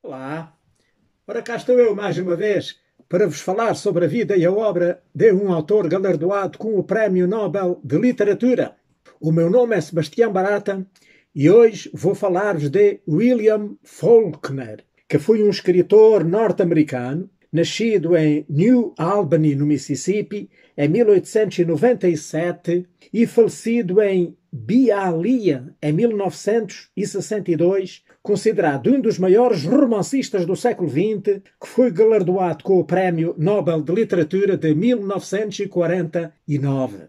Olá, ora cá estou eu mais uma vez para vos falar sobre a vida e a obra de um autor galardoado com o Prémio Nobel de Literatura. O meu nome é Sebastião Barata e hoje vou falar-vos de William Faulkner, que foi um escritor norte-americano, nascido em New Albany, no Mississippi, em 1897 e falecido em Bialya, em 1962, considerado um dos maiores romancistas do século XX, que foi galardoado com o Prémio Nobel de Literatura de 1949.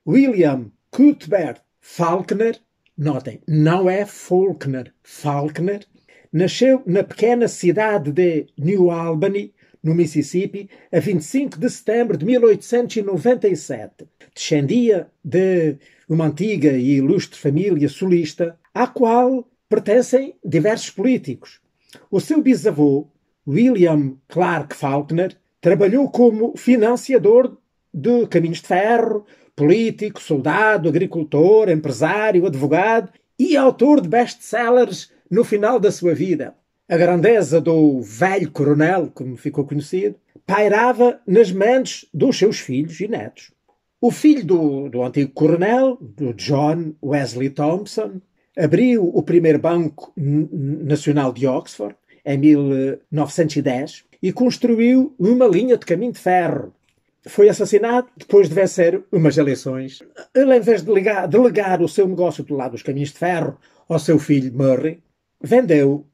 William Cuthbert Faulkner, notem, não é Faulkner, Faulkner, nasceu na pequena cidade de New Albany, no Mississippi, a 25 de setembro de 1897. Descendia de uma antiga e ilustre família sulista, à qual pertencem diversos políticos. O seu bisavô, William Clark Faulkner, trabalhou como financiador de caminhos de ferro, político, soldado, agricultor, empresário, advogado e autor de best-sellers no final da sua vida. A grandeza do velho coronel, como ficou conhecido, pairava nas mentes dos seus filhos e netos. O filho do antigo coronel, do John Wesley Thompson, abriu o primeiro Banco Nacional de Oxford, em 1910, e construiu uma linha de caminho de ferro. Foi assassinado depois de vencer umas eleições. Ele, em vez de delegar o seu negócio do lado dos caminhos de ferro ao seu filho Murray, vendeu.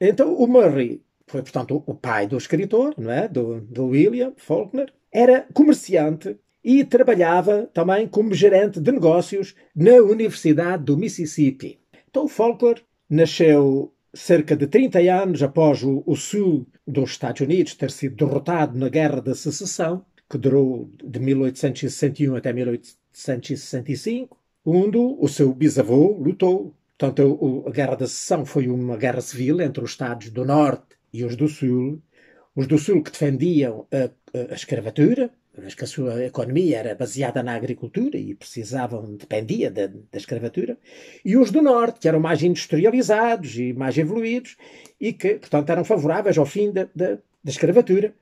Então o Murray foi, portanto, o pai do escritor, não é? do William Faulkner. Era comerciante e trabalhava também como gerente de negócios na Universidade do Mississippi. Então o Faulkner nasceu cerca de 30 anos após o sul dos Estados Unidos ter sido derrotado na Guerra da Secessão, que durou de 1861 até 1865, onde o seu bisavô lutou. Portanto, a Guerra da Secessão foi uma guerra civil entre os Estados do Norte e os do Sul. Os do Sul que defendiam a escravatura, mas que a sua economia era baseada na agricultura e dependia da escravatura, e os do Norte, que eram mais industrializados e mais evoluídos, e que, portanto, eram favoráveis ao fim da escravatura.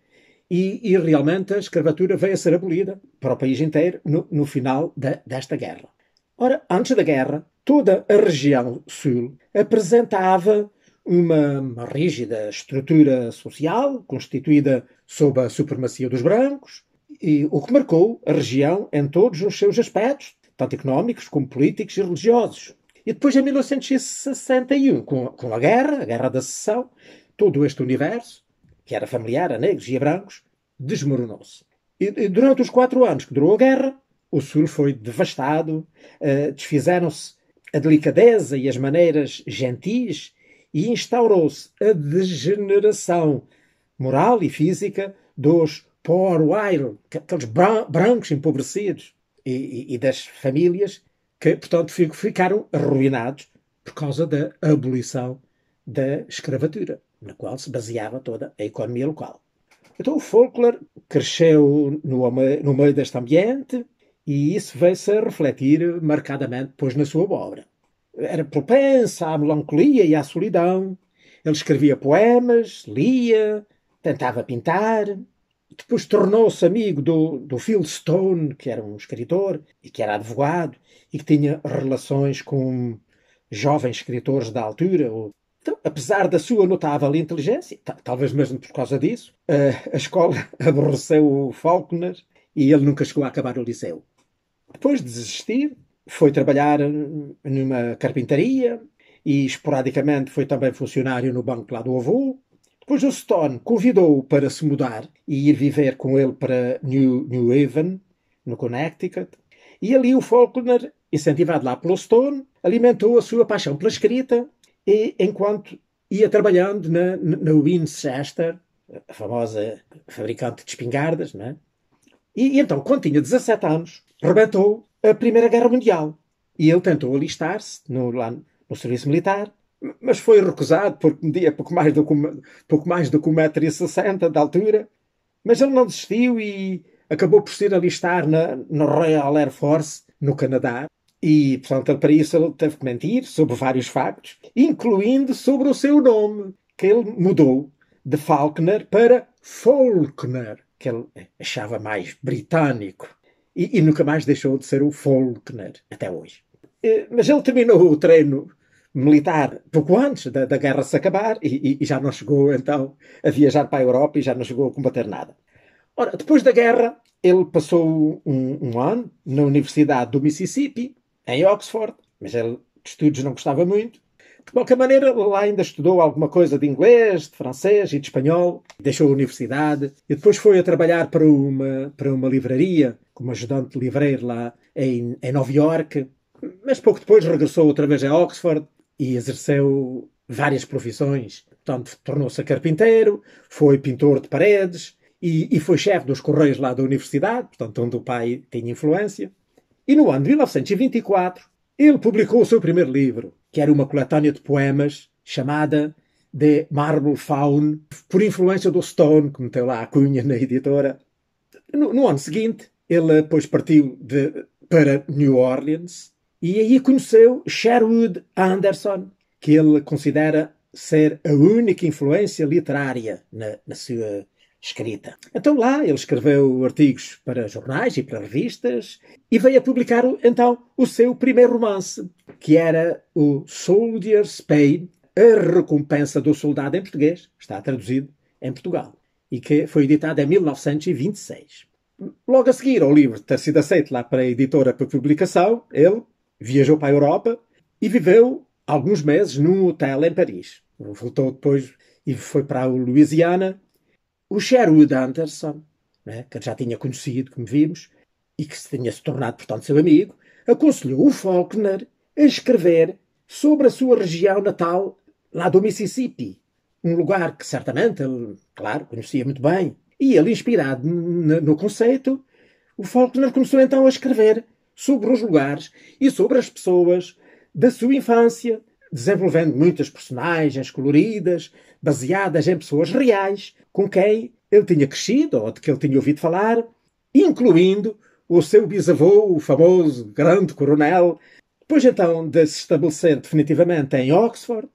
E realmente a escravatura veio a ser abolida para o país inteiro no final desta guerra. Ora, antes da guerra, toda a região sul apresentava uma rígida estrutura social constituída sob a supremacia dos brancos, e o que marcou a região em todos os seus aspectos, tanto económicos como políticos e religiosos. E depois, em 1961, com a Guerra da Secessão, todo este universo, que era familiar a negros e a brancos, desmoronou-se. E durante os 4 anos que durou a guerra, o Sul foi devastado, desfizeram-se a delicadeza e as maneiras gentis e instaurou-se a degeneração moral e física dos poor white, aqueles brancos empobrecidos e das famílias que, portanto, ficaram arruinados por causa da abolição da escravatura, na qual se baseava toda a economia local. Então o Faulkner cresceu no meio deste ambiente e isso veio-se a refletir marcadamente depois na sua obra. Era propensa à melancolia e à solidão. Ele escrevia poemas, lia, tentava pintar. Depois tornou-se amigo do Phil Stone, que era um escritor e que era advogado e que tinha relações com jovens escritores da altura. Então, apesar da sua notável inteligência, talvez mesmo por causa disso, a escola aborreceu o Faulkner e ele nunca chegou a acabar o liceu. Depois de desistir, foi trabalhar numa carpintaria e esporadicamente foi também funcionário no banco lá do avô. Depois o Stone convidou-o para se mudar e ir viver com ele para New Haven, no Connecticut. E ali o Faulkner, incentivado lá pelo Stone, alimentou a sua paixão pela escrita e enquanto ia trabalhando na Winchester, a famosa fabricante de espingardas, não é? E então, quando tinha 17 anos, rebentou a Primeira Guerra Mundial. E ele tentou alistar-se lá no serviço militar, mas foi recusado porque media pouco mais do que 1,60 m de altura. Mas ele não desistiu e acabou por se alistar na Royal Air Force, no Canadá. E, portanto, para isso ele teve que mentir sobre vários factos, incluindo sobre o seu nome, que ele mudou de Faulkner para Faulkner, que ele achava mais britânico. E nunca mais deixou de ser o Faulkner, até hoje. Mas ele terminou o treino militar pouco antes da guerra se acabar e já não chegou, então, a viajar para a Europa e já não chegou a combater nada. Ora, depois da guerra, ele passou um ano na Universidade do Mississippi, em Oxford, mas ele de estudos não gostava muito. De qualquer maneira, lá ainda estudou alguma coisa de inglês, de francês e de espanhol. Deixou a universidade e depois foi a trabalhar para uma livraria como ajudante de livreiro lá em Nova York. Mas pouco depois regressou outra vez a Oxford e exerceu várias profissões. Portanto, tornou-se carpinteiro, foi pintor de paredes e foi chefe dos correios lá da universidade, portanto, onde o pai tinha influência. E no ano de 1924, ele publicou o seu primeiro livro, que era uma coletânea de poemas chamada The Marble Faun, por influência do Stone, que meteu lá a cunha na editora. No ano seguinte, ele depois partiu para New Orleans e aí conheceu Sherwood Anderson, que ele considera ser a única influência literária na sua escrita. Então lá ele escreveu artigos para jornais e para revistas e veio a publicar então o seu primeiro romance, que era o Soldier's Pain, a recompensa do soldado em português, está traduzido em Portugal, e que foi editado em 1926. Logo a seguir ao livro ter sido aceito lá para a editora para publicação, ele viajou para a Europa e viveu alguns meses num hotel em Paris. Voltou depois e foi para a Louisiana. O Sherwood Anderson, né, que já tinha conhecido, como vimos, e que se tinha se tornado, portanto, seu amigo, aconselhou o Faulkner a escrever sobre a sua região natal, lá do Mississippi. Um lugar que certamente ele, claro, conhecia muito bem. E ele, inspirado no conceito, o Faulkner começou então a escrever sobre os lugares e sobre as pessoas da sua infância, desenvolvendo muitas personagens coloridas, baseadas em pessoas reais, com quem ele tinha crescido ou de que ele tinha ouvido falar, incluindo o seu bisavô, o famoso grande coronel. Depois então de se estabelecer definitivamente em Oxford,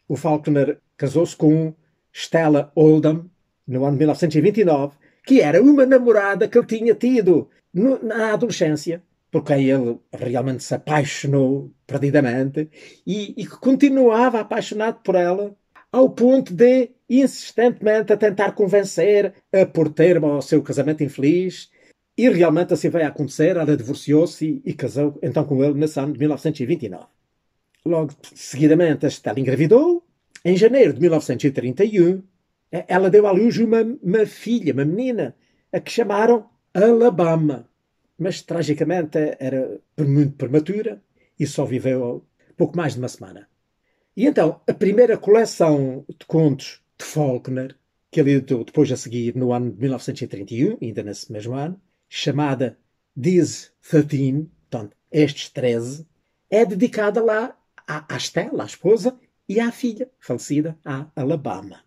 o Faulkner casou-se com Stella Oldham, no ano de 1929, que era uma namorada que ele tinha tido na adolescência, por quem ele realmente se apaixonou perdidamente e que continuava apaixonado por ela, ao ponto de insistentemente a tentar convencer a pôr termo ao seu casamento infeliz. E realmente assim veio a acontecer. Ela divorciou-se e casou então com ele nesse ano de 1929. Logo seguidamente a Stella engravidou. Em janeiro de 1931 ela deu à luz uma filha, uma menina, a que chamaram Alabama. Mas tragicamente era muito prematura e só viveu pouco mais de uma semana. E então a primeira coleção de contos de Faulkner, que ele editou depois a seguir no ano de 1931, ainda nesse mesmo ano, chamada These 13, portanto, estes 13, é dedicada lá à Stella, à esposa, e à filha, falecida, à Alabama.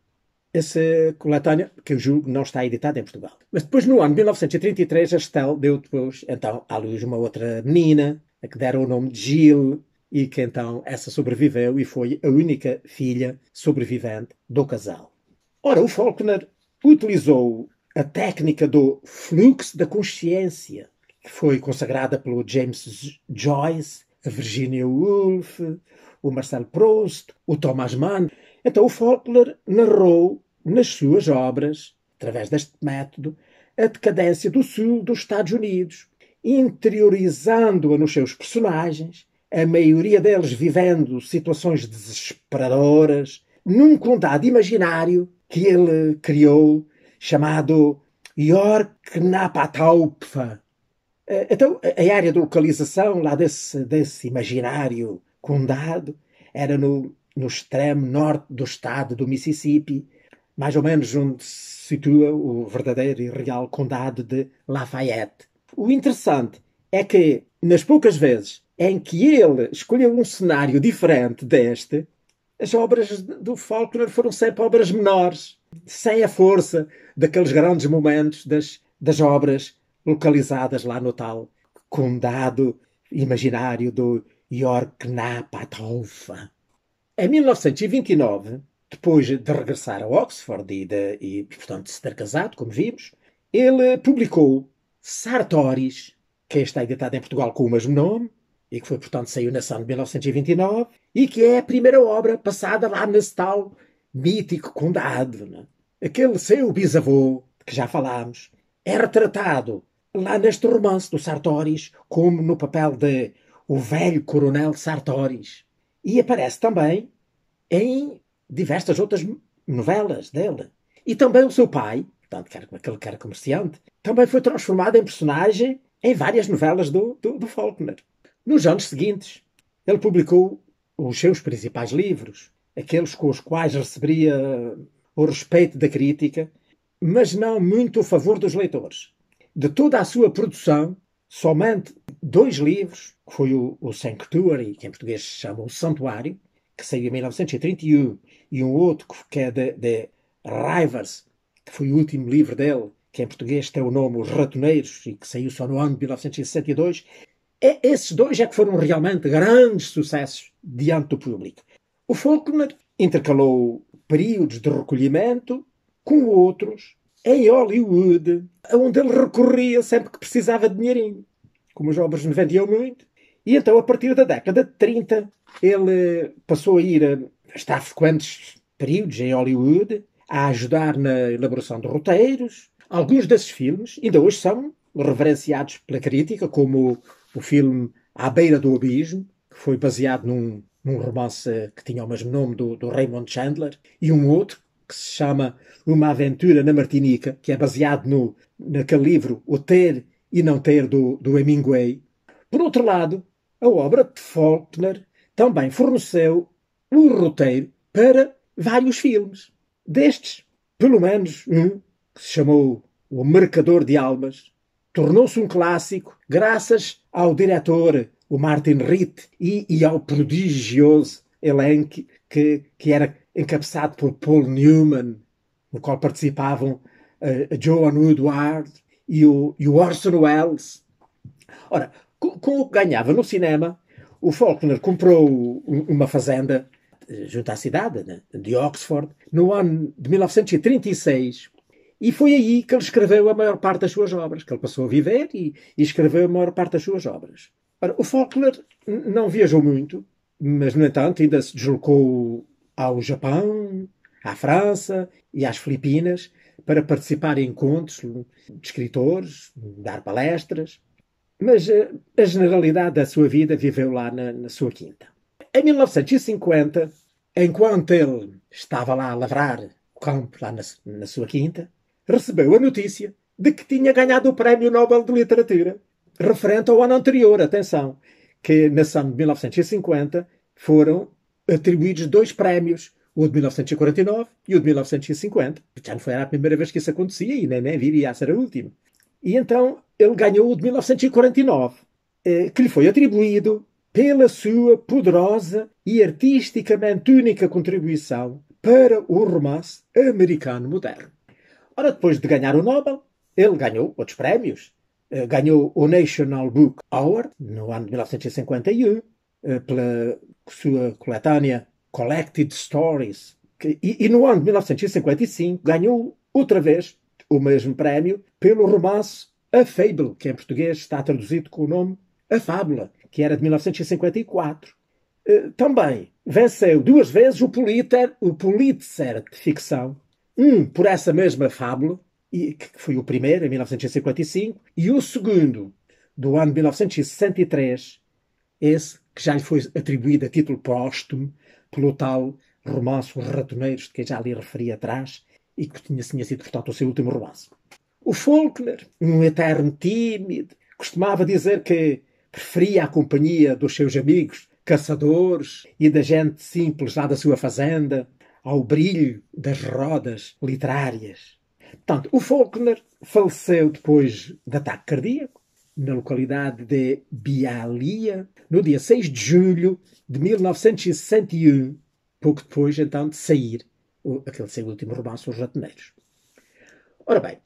Essa coletânea, que eu julgo, não está editada em Portugal. Mas depois, no ano de 1933, a Estelle deu depois, então, à luz uma outra menina, a que deram o nome de Jill, e que então essa sobreviveu e foi a única filha sobrevivente do casal. Ora, o Faulkner utilizou a técnica do fluxo da consciência, que foi consagrada pelo James Joyce, a Virginia Woolf, o Marcel Proust, o Thomas Mann. Então o Faulkner narrou nas suas obras, através deste método, a decadência do sul dos Estados Unidos, interiorizando-a nos seus personagens, a maioria deles vivendo situações desesperadoras, num condado imaginário que ele criou, chamado York-Napataupfa. Então, a área de localização lá desse imaginário condado era no extremo norte do estado do Mississippi, mais ou menos onde se situa o verdadeiro e real condado de Lafayette. O interessante é que, nas poucas vezes em que ele escolheu um cenário diferente deste, as obras do Faulkner foram sempre obras menores, sem a força daqueles grandes momentos das obras localizadas lá no tal condado imaginário do Jörg Knapp. Em 1929, depois de regressar a Oxford portanto, de se ter casado, como vimos, ele publicou Sartoris, que está editado em Portugal com o mesmo nome, e que foi, portanto, saiu na Sun de 1929, e que é a primeira obra passada lá nesse tal mítico condado. Né? Aquele seu bisavô, que já falámos, é retratado lá neste romance do Sartoris como no papel de o velho coronel Sartoris. E aparece também em diversas outras novelas dele. E também o seu pai, portanto, aquele que era comerciante, também foi transformado em personagem em várias novelas do Faulkner. Nos anos seguintes, ele publicou os seus principais livros, aqueles com os quais receberia o respeito da crítica, mas não muito o favor dos leitores. De toda a sua produção, somente 2 livros, que foi o Sanctuary, que em português se chama O Santuário, que saiu em 1931, e um outro que é de Rivers, que foi o último livro dele, que em português tem o nome Os Ratoneiros, e que saiu só no ano de 1962, esses 2 é que foram realmente grandes sucessos diante do público. O Faulkner intercalou períodos de recolhimento com outros em Hollywood, onde ele recorria sempre que precisava de dinheirinho. Como os obras não vendiam muito. E então, a partir da década de 30, ele passou a ir a estar frequentes períodos em Hollywood, a ajudar na elaboração de roteiros. Alguns desses filmes ainda hoje são reverenciados pela crítica, como o filme À Beira do Abismo, que foi baseado num romance que tinha o mesmo nome do Raymond Chandler, e um outro que se chama Uma Aventura na Martinica, que é baseado naquele livro O Ter e Não Ter do Hemingway. Por outro lado, a obra de Faulkner também forneceu o roteiro para vários filmes. Destes, pelo menos um, que se chamou O Mercador de Almas, tornou-se um clássico graças ao diretor, o Martin Ritt, e ao prodigioso elenco que era encabeçado por Paul Newman, no qual participavam a Joan Woodward e o Orson Welles. Ora, com o que ganhava no cinema, o Faulkner comprou uma fazenda junto à cidade, né, de Oxford, no ano de 1936. E foi aí que ele escreveu a maior parte das suas obras, que ele passou a viver e escreveu a maior parte das suas obras. Ora, o Faulkner não viajou muito, mas, no entanto, ainda se deslocou ao Japão, à França e às Filipinas para participar em encontros de escritores, dar palestras. Mas a generalidade da sua vida viveu lá na sua quinta. Em 1950, enquanto ele estava lá a lavrar o campo lá na sua quinta, recebeu a notícia de que tinha ganhado o Prémio Nobel de Literatura, referente ao ano anterior, atenção, que na ação de 1950 foram atribuídos 2 prémios, o de 1949 e o de 1950. Já não foi a primeira vez que isso acontecia e nem viria a ser a última. E então ele ganhou o de 1949, que lhe foi atribuído pela sua poderosa e artisticamente única contribuição para o romance americano moderno. Ora, depois de ganhar o Nobel, ele ganhou outros prémios. Ganhou o National Book Award no ano de 1951 pela sua coletânea Collected Stories. E no ano de 1955 ganhou outra vez o mesmo prémio pelo romance A Fable, que em português está traduzido com o nome A Fábula, que era de 1954. Também venceu 2 vezes o Pulitzer de ficção, um por essa mesma fábula, que foi o primeiro, em 1955, e o segundo, do ano de 1963, esse que já lhe foi atribuído a título póstumo pelo tal romance Os Ratoneiros, de que já lhe referi atrás, e que tinha sido, portanto, o seu último romance. O Faulkner, um eterno tímido, costumava dizer que preferia a companhia dos seus amigos caçadores e da gente simples lá da sua fazenda ao brilho das rodas literárias. Portanto, o Faulkner faleceu depois de ataque cardíaco na localidade de Bialia, no dia 6 de julho de 1961, pouco depois, então, de sair aquele seu último romance, Os Ratoneiros. Ora bem,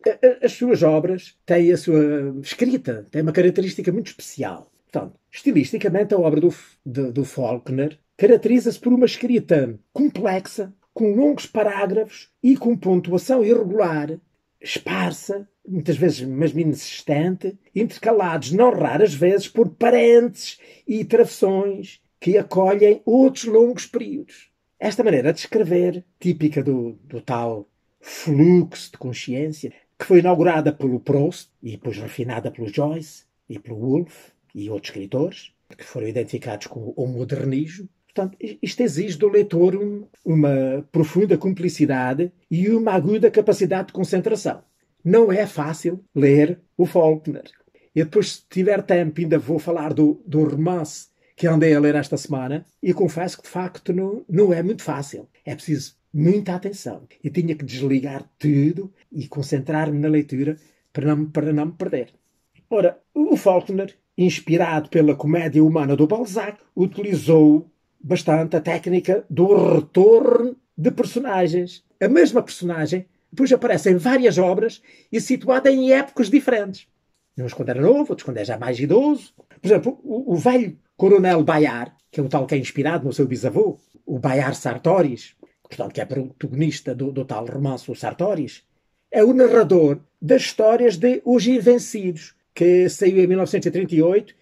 as suas obras têm a sua escrita, têm uma característica muito especial. Portanto, estilisticamente, a obra do Faulkner caracteriza-se por uma escrita complexa, com longos parágrafos e com pontuação irregular, esparsa, muitas vezes mas insistente, intercalados não raras vezes por parênteses e travessões que acolhem outros longos períodos. Esta maneira de escrever, típica do tal fluxo de consciência, que foi inaugurada pelo Proust e depois refinada pelo Joyce e pelo Woolf e outros escritores, que foram identificados com o modernismo. Portanto, isto exige do leitor uma profunda cumplicidade e uma aguda capacidade de concentração. Não é fácil ler o Faulkner. E depois, se tiver tempo, ainda vou falar do romance que andei a ler esta semana e confesso que, de facto, não é muito fácil. É preciso muita atenção. Eu tinha que desligar tudo e concentrar-me na leitura para não me perder. Ora, o Faulkner, inspirado pela comédia humana do Balzac, utilizou bastante a técnica do retorno de personagens. A mesma personagem depois aparece em várias obras e situada em épocas diferentes. Uns quando era novo, outros quando é já mais idoso. Por exemplo, o velho Coronel Bayard, que é o tal que é inspirado no seu bisavô, o Bayard Sartoris, portanto, que é protagonista do tal romance, o Sartoris, é o narrador das histórias de Os Invencidos, que saiu em 1938.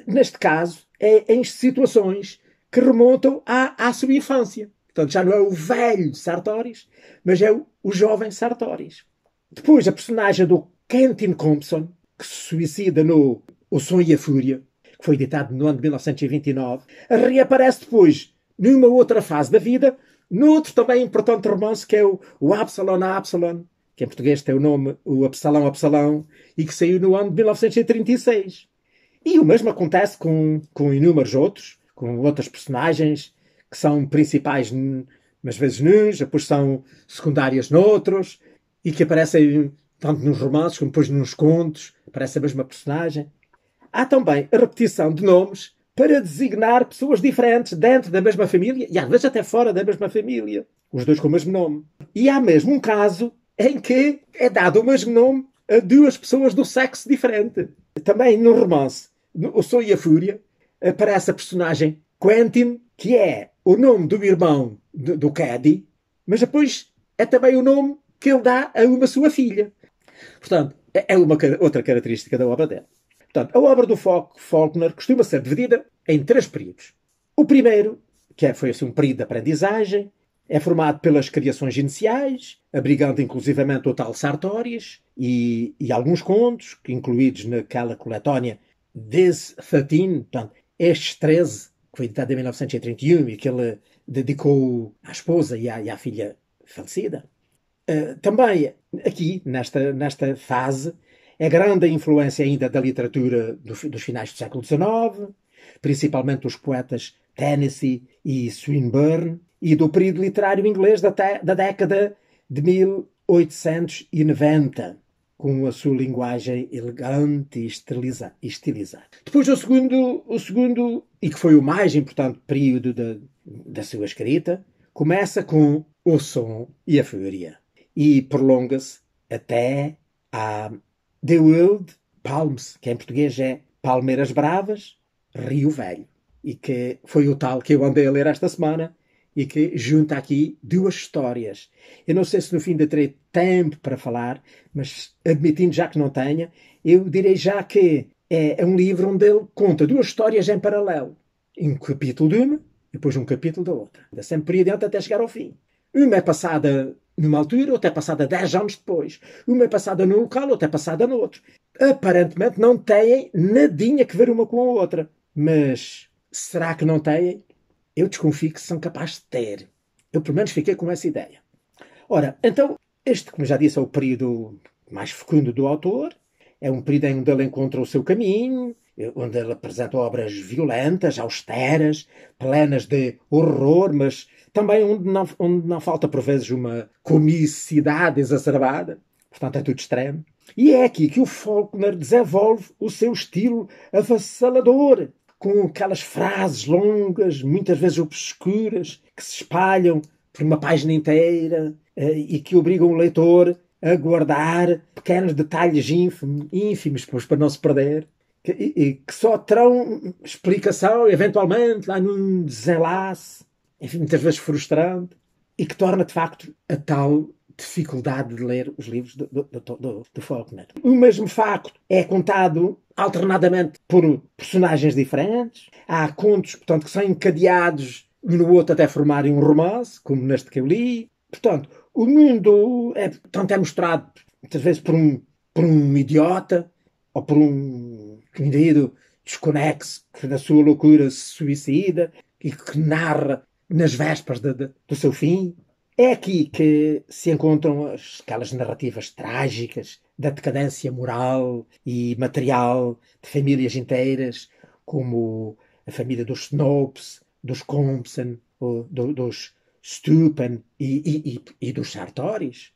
Neste caso, é em situações que remontam à sua infância. Portanto, já não é o velho Sartoris, mas é o jovem Sartoris. Depois, a personagem do Quentin Compson, que se suicida no O Som e a Fúria, que foi editado no ano de 1929, reaparece depois numa outra fase da vida, noutro também importante romance, que é o Absalom Absalom, que em português tem o nome o Absalão Absalão, e que saiu no ano de 1936. E o mesmo acontece com inúmeros outros, com outras personagens que são principais, mas vezes nuns, depois são secundárias noutros, e que aparecem tanto nos romances como depois nos contos, aparece a mesma personagem. Há também a repetição de nomes para designar pessoas diferentes dentro da mesma família e às vezes até fora da mesma família. Os dois com o mesmo nome. E há mesmo um caso em que é dado o mesmo nome a duas pessoas do sexo diferente. Também no romance O Som e a Fúria aparece a personagem Quentin, que é o nome do irmão do Caddy, mas depois é também o nome que ele dá a uma sua filha. Portanto, é uma outra característica da obra dele. Portanto, a obra do Faulkner costuma ser dividida em 3 períodos. O primeiro, que foi assim, um período de aprendizagem, é formado pelas criações iniciais, abrigando inclusivamente o tal Sartoris e alguns contos, incluídos naquela coletânea These 13, portanto, estes 13, que foi editado em 1931 e que ele dedicou à esposa e à filha falecida. Também aqui, nesta fase, é grande a influência ainda da literatura dos finais do século XIX, principalmente dos poetas Tennessee e Swinburne, e do período literário inglês da década de 1890, com a sua linguagem elegante e estilizada. Depois o segundo, e que foi o mais importante período da sua escrita, começa com O Som e a Fúria, e prolonga-se até a The Wild Palms, que em português é Palmeiras Bravas, Rio Velho, e que foi o tal que eu andei a ler esta semana e que junta aqui 2 histórias. Eu não sei se no fim ainda terei tempo para falar, mas admitindo já que não tenha, eu direi já que é um livro onde ele conta 2 histórias em paralelo. Um capítulo de uma e depois um capítulo da outra. Ainda sempre por aí adiante até chegar ao fim. Uma é passada numa altura, outra é passada 10 anos depois. Uma é passada num local, outra é passada no outro. Aparentemente não têm nadinha que ver uma com a outra. Mas será que não têm? Eu desconfio que são capazes de ter. Eu pelo menos fiquei com essa ideia. Ora, então, este, como já disse, é o período mais fecundo do autor. É um período onde ele encontra o seu caminho, onde ele apresenta obras violentas, austeras, plenas de horror, mas também onde não falta, por vezes, uma comicidade exacerbada. Portanto, é tudo extremo. E é aqui que o Faulkner desenvolve o seu estilo avassalador, com aquelas frases longas, muitas vezes obscuras, que se espalham por uma página inteira e que obrigam o leitor a guardar pequenos detalhes ínfimos para não se perder. que só terão explicação, eventualmente, lá num desenlace, enfim, muitas vezes frustrante, e que torna, de facto, a tal dificuldade de ler os livros do Faulkner. O mesmo facto é contado alternadamente por personagens diferentes. Há contos, portanto, que são encadeados um no outro até formarem um romance, como neste que eu li. Portanto, o mundo é mostrado muitas vezes por um idiota ou por um indivíduo desconexo que na sua loucura se suicida e que narra nas vésperas do seu fim. É aqui que se encontram aquelas narrativas trágicas da decadência moral e material de famílias inteiras, como a família dos Snopes, dos Compson, dos Steupen e dos Sartoris,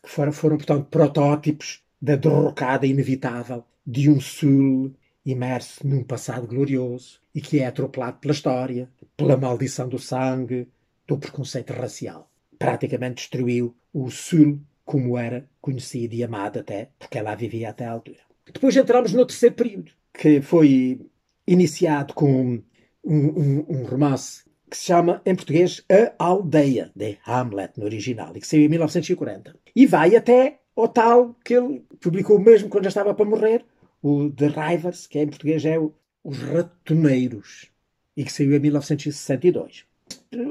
que foram, portanto, protótipos da derrocada inevitável de um Sul imerso num passado glorioso e que é atropelado pela história, pela maldição do sangue, do preconceito racial. Praticamente destruiu o Sul como era conhecido e amado até, porque ela vivia até à altura. Depois entramos no terceiro período, que foi iniciado com um romance que se chama, em português, A Aldeia, de Hamlet, no original, e que saiu em 1940. E vai até ao tal que ele publicou mesmo quando já estava para morrer, o The Rivers, que em português é Os Ratoneiros, e que saiu em 1962.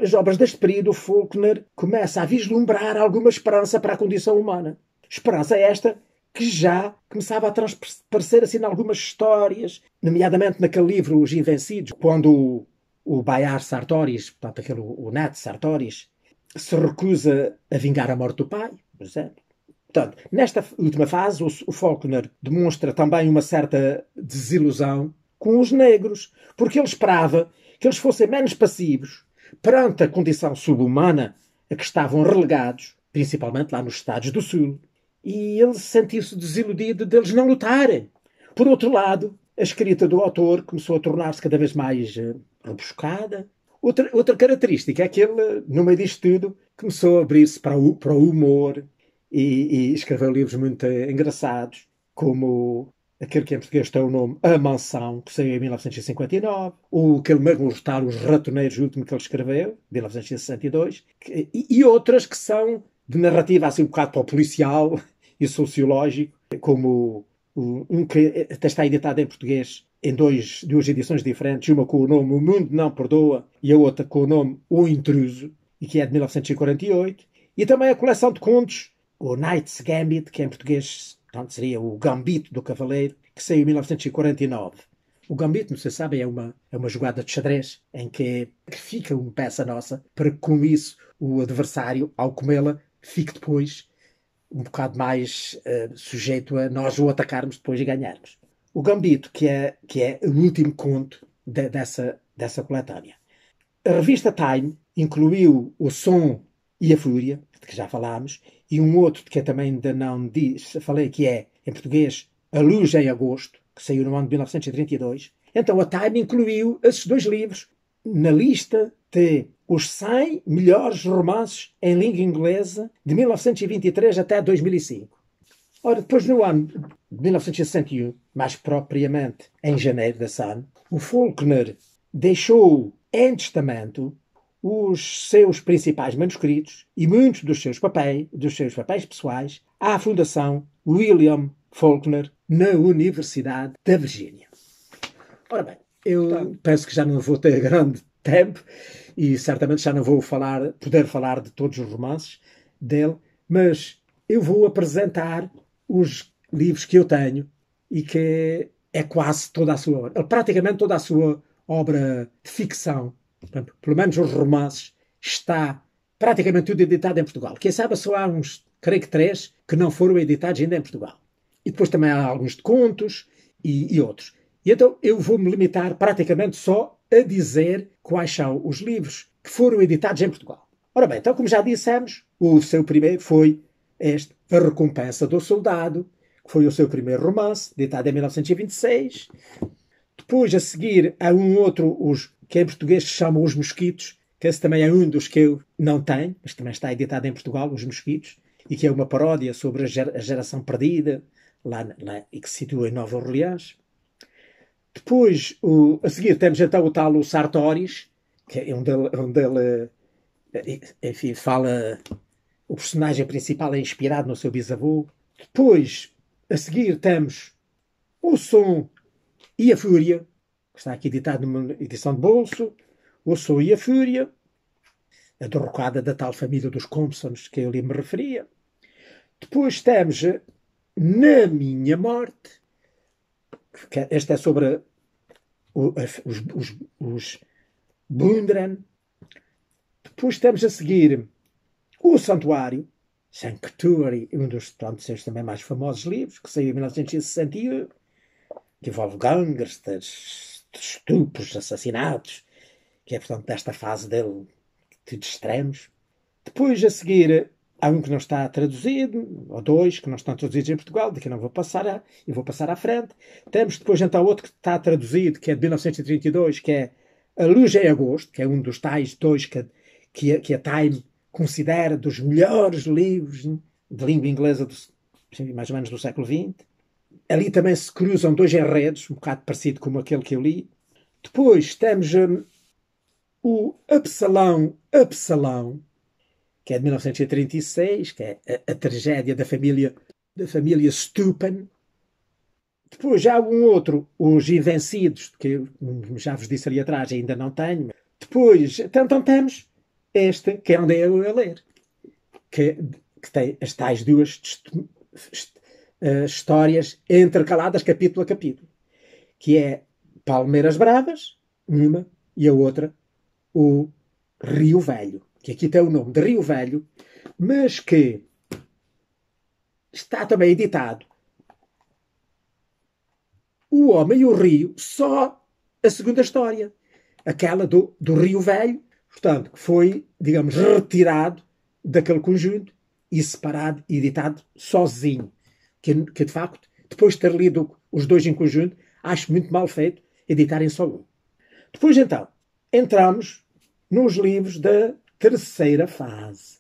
As obras deste período, Faulkner começa a vislumbrar alguma esperança para a condição humana. Esperança esta que já começava a transparecer assim em algumas histórias, nomeadamente naquele livro Os Invencidos, quando o Bayard Sartoris, portanto o Nat Sartoris, se recusa a vingar a morte do pai, por exemplo. Portanto, nesta última fase, o Faulkner demonstra também uma certa desilusão com os negros, porque ele esperava que eles fossem menos passivos perante a condição subhumana a que estavam relegados, principalmente lá nos Estados do Sul. E ele sentiu-se desiludido deles não lutarem. Por outro lado, a escrita do autor começou a tornar-se cada vez mais rebuscada. Outra característica é que ele, no meio disto tudo, começou a abrir-se para o humor e escreveu livros muito engraçados, como aquele que em português tem o nome A Mansão, que saiu em 1959, ou aquele mesmo Os Ratoneiros, o último que ele escreveu, de 1962, e outras que são de narrativa assim um bocado para o policial e sociológico, como um que até está editado em português em duas edições diferentes, uma com o nome O Mundo Não Perdoa e a outra com o nome O Intruso, e que é de 1948, e também a coleção de contos o Knight's Gambit, que em português portanto, seria o Gambito do Cavaleiro, que saiu em 1949. O Gambito, não se sabe, é uma jogada de xadrez em que fica uma peça nossa para que com isso o adversário, ao comê-la, fique depois um bocado mais sujeito a nós o atacarmos depois e ganharmos. O Gambito, que é o último conto dessa coletânea. A revista Time incluiu O Som e a Fúria, de que já falámos, e um outro que eu também ainda não falei, que é, em português, A Luz em Agosto, que saiu no ano de 1932. Então a Time incluiu esses dois livros na lista de os 100 melhores romances em língua inglesa de 1923 até 2005. Ora, depois no ano de 1961, mais propriamente em janeiro desse ano, o Faulkner deixou em testamento os seus principais manuscritos e muitos dos seus papéis pessoais à Fundação William Faulkner na Universidade da Virgínia. Ora bem, eu penso que já não vou ter grande tempo e certamente já não vou poder falar de todos os romances dele, mas eu vou apresentar os livros que eu tenho e que é quase toda a sua obra, praticamente toda a sua obra de ficção. Portanto, pelo menos os romances, está praticamente tudo editado em Portugal. Quem sabe só há uns, creio que 3, que não foram editados ainda em Portugal. E depois também há alguns de contos e outros. E então eu vou-me limitar praticamente só a dizer quais são os livros que foram editados em Portugal. Ora bem, então como já dissemos, o seu primeiro foi este, A Recompensa do Soldado, que foi o seu primeiro romance, editado em 1926. Depois, a seguir, há um outro, que em português se chama Os Mosquitos, que esse também é um dos que eu não tenho, mas também está editado em Portugal, Os Mosquitos, e que é uma paródia sobre a geração perdida, lá, e que se situa em Nova Orleans. Depois, a seguir, temos então o tal o Sartoris, que é onde ele enfim, fala. O personagem principal é inspirado no seu bisavô. Depois, a seguir, temos o Som e a Fúria, que está aqui editado numa edição de bolso. O Som e a Fúria, a derrocada da tal família dos Compsons que eu lhe me referia. Depois temos Na Minha Morte, que este é sobre os Bundren. Depois temos a seguir O Santuário, Sanctuary, um dos seus também mais famosos livros, que saiu em 1961, que envolve gangsters, estupros, assassinatos, que é, portanto, desta fase dele de extremos. Depois, a seguir, há um que não está traduzido, ou dois que não estão traduzidos em Portugal, de que eu não vou passar e vou passar à frente. Temos depois, então, outro que está traduzido, que é de 1932, que é A Luz em Agosto, que é um dos tais dois que a Time considera dos melhores livros de língua inglesa, mais ou menos do século XX. Ali também se cruzam dois enredos, um bocado parecido com aquele que eu li. Depois temos o Absalão, que é de 1936, que é a tragédia da família Steupen. Depois já há um outro, Os Invencidos, que eu já vos disse ali atrás, ainda não tenho. Depois, então temos este, que é onde eu a ler, que tem as tais duas histórias intercaladas capítulo a capítulo, que é Palmeiras Bravas, uma, e a outra, o Rio Velho, que aqui tem o nome de Rio Velho, mas que está também editado O Homem e o Rio, só a segunda história, aquela do Rio Velho, portanto, que foi, digamos, retirado daquele conjunto e separado e editado sozinho, que de facto, depois de ter lido os dois em conjunto, acho muito mal feito editarem só um. Depois, então, entramos nos livros da terceira fase,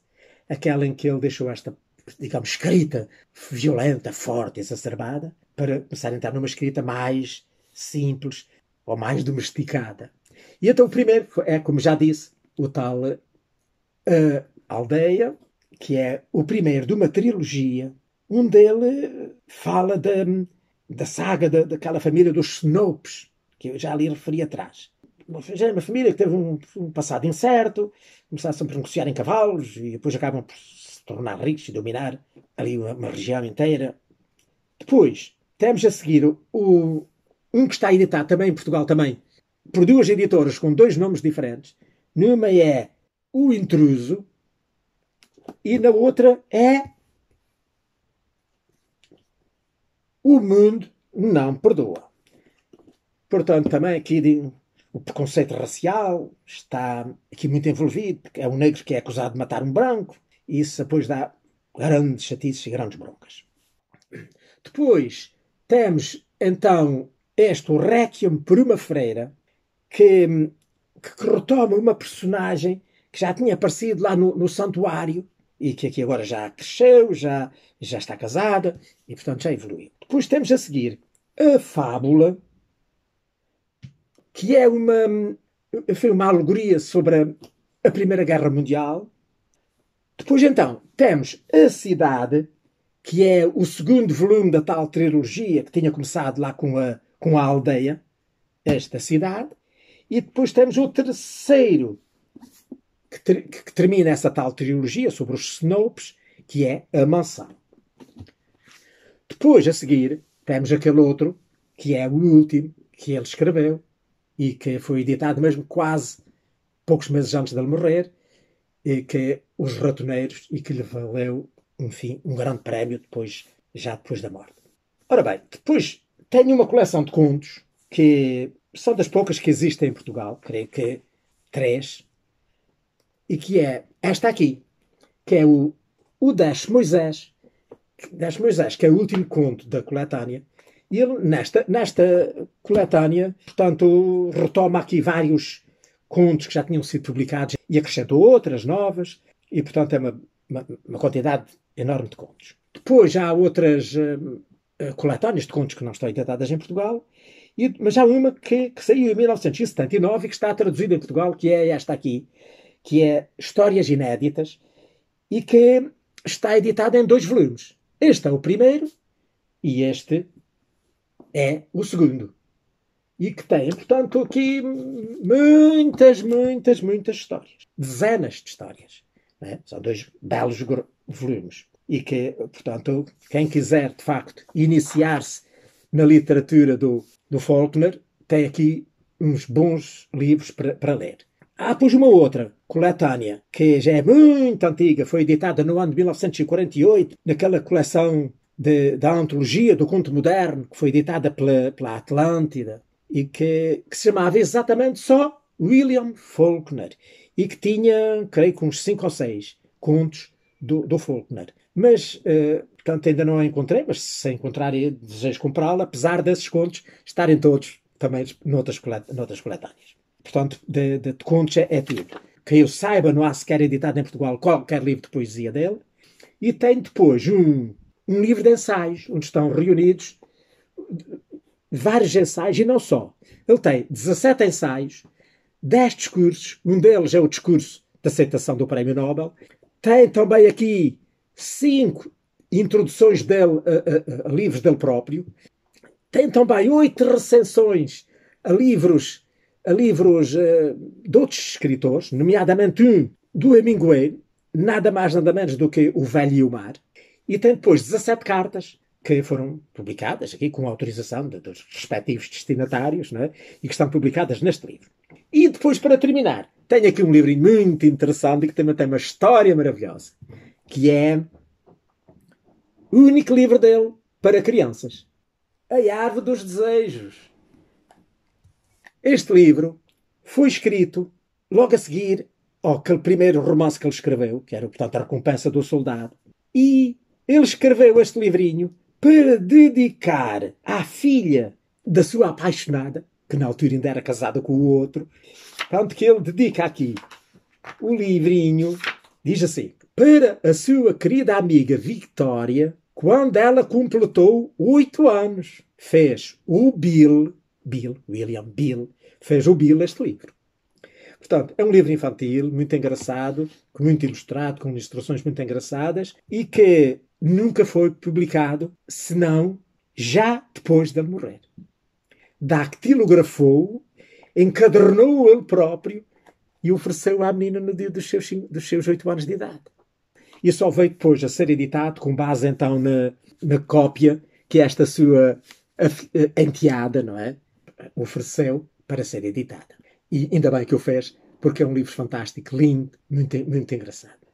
aquela em que ele deixou esta, digamos, escrita violenta, forte, exacerbada, para começar a entrar numa escrita mais simples ou mais domesticada. E então o primeiro é, como já disse, o tal Aldeia, que é o primeiro de uma trilogia, onde ele fala da saga daquela família dos Snopes, que eu já lhe referi atrás. Já é uma família que teve um passado incerto, começaram sempre a negociar em cavalos e depois acabam por se tornar ricos e dominar ali uma região inteira. Depois, temos a seguir um que está editado também em Portugal, também, por duas editoras com dois nomes diferentes. Numa é O Intruso e na outra é O Mundo Não Perdoa. Portanto, também aqui o preconceito racial está aqui muito envolvido, porque é um negro que é acusado de matar um branco, e isso depois dá grandes chatices e grandes broncas. Depois temos, então, o Requiem por uma Freira, que retoma uma personagem que já tinha aparecido lá no Santuário e que aqui agora já cresceu, já está casada e, portanto, já evoluiu. Depois temos a seguir a Fábula, que é uma alegoria sobre a Primeira Guerra Mundial. Depois, então, temos A Cidade, que é o segundo volume da tal trilogia que tinha começado lá com a Aldeia, esta cidade. E depois temos o terceiro, que termina essa tal trilogia sobre os Snopes, que é A Mansão. Depois, a seguir, temos aquele outro, que é o último que ele escreveu, e que foi editado mesmo quase poucos meses antes de ele morrer, e que é Os Ratoneiros, e que lhe valeu, enfim, um grande prémio já depois da morte. Ora bem, depois tenho uma coleção de contos que são das poucas que existem em Portugal, creio que 3, e que é esta aqui, que é o Desce Moisés, que é o último conto da coletânea. E ele, nesta coletânea, portanto, retoma aqui vários contos que já tinham sido publicados e acrescentou outras novas, e, portanto, é uma quantidade enorme de contos. Depois já há outras coletâneas de contos que não estão editadas em Portugal, Mas há uma que saiu em 1979 e que está traduzida em Portugal, que é esta aqui, que é Histórias Inéditas, e que está editada em 2 volumes. Este é o primeiro e este é o segundo. E que tem, portanto, aqui muitas histórias. Dezenas de histórias. Né? São 2 belos volumes. E que, portanto, quem quiser, de facto, iniciar-se na literatura do Faulkner, tem aqui uns bons livros para ler. Há, pois, uma outra coletânea, que já é muito antiga, foi editada no ano de 1948, naquela coleção da antologia do conto moderno, que foi editada pela Atlântida, e que se chamava exatamente só William Faulkner, e que tinha, creio que uns 5 ou 6 contos do Faulkner. Mas, portanto, ainda não a encontrei, mas se encontrar e desejo comprá-la, apesar desses contos estarem todos também noutras coletâneas. Portanto, de contos é tudo. Que eu saiba, não há sequer editado em Portugal qualquer livro de poesia dele. E tem depois um livro de ensaios, onde estão reunidos vários ensaios, e não só. Ele tem 17 ensaios, 10 discursos, um deles é o discurso de aceitação do Prémio Nobel. Tem também aqui 5 introduções dele a livros dele próprio. Tem também 8 recensões a livros de outros escritores, nomeadamente um do Hemingway, nada mais nada menos do que O Velho e o Mar. E tem depois 17 cartas que foram publicadas aqui com autorização dos respectivos destinatários, não é? E que estão publicadas neste livro. E depois, para terminar, tenho aqui um livrinho muito interessante e que também tem uma história maravilhosa, que é o único livro dele para crianças, A Árvore dos Desejos. Este livro foi escrito logo a seguir aquele primeiro romance que ele escreveu, que era, portanto, A Recompensa do Soldado. E ele escreveu este livrinho para dedicar à filha da sua apaixonada, que na altura ainda era casada com o outro. Tanto que ele dedica aqui o livrinho, diz assim: para a sua querida amiga Victória, quando ela completou 8 anos, fez o William Bill, fez o Bill este livro. Portanto, é um livro infantil, muito engraçado, muito ilustrado, com ilustrações muito engraçadas, e que nunca foi publicado, senão já depois de ele morrer. Dactilografou, encadernou ele próprio e ofereceu à menina no dia dos seus 8 anos de idade. E só veio depois a ser editado com base então na cópia que esta sua enteada, não é, ofereceu para ser editada. E ainda bem que o fez, porque é um livro fantástico, lindo, muito engraçado.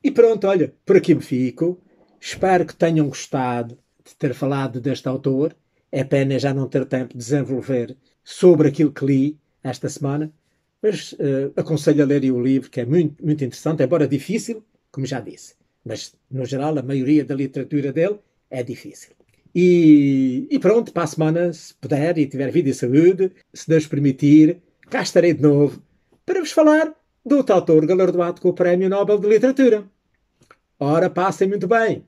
E pronto, olha, por aqui me fico. Espero que tenham gostado de ter falado deste autor. É pena já não ter tempo de desenvolver sobre aquilo que li esta semana, mas aconselho a lerem o livro, que é muito interessante, embora difícil, como já disse. Mas, no geral, a maioria da literatura dele é difícil. E pronto, para a semana, se puder e tiver vida e saúde, se Deus permitir, cá estarei de novo para vos falar do outro autor galardoado com o Prémio Nobel de Literatura. Ora, passem muito bem!